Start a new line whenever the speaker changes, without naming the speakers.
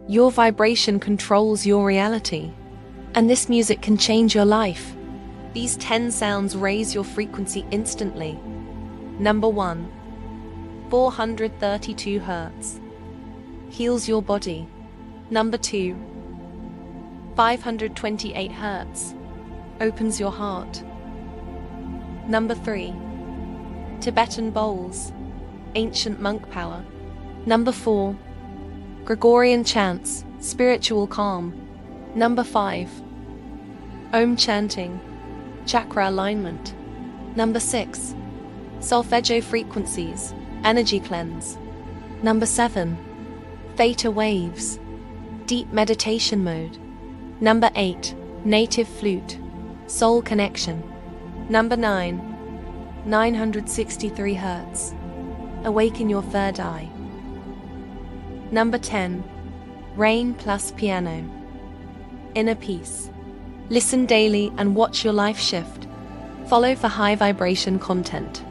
Your vibration controls your reality, and this music can change your life. These 10 sounds raise your frequency instantly. Number 1. 432 Hz. Heals your body. Number 2. 528 Hz. Opens your heart. Number 3. Tibetan bowls. Ancient monk power. Number 4. Gregorian chants. Spiritual calm. Number 5. Om chanting. Chakra alignment. Number 6. Solfeggio frequencies. Energy cleanse. Number 7. Theta waves. Deep meditation mode. Number 8. Native flute. Soul connection. Number 9. 963 Hz. Awaken your third eye. Number 10. Rain plus piano. Inner peace. Listen daily and watch your life shift. Follow for high vibration content.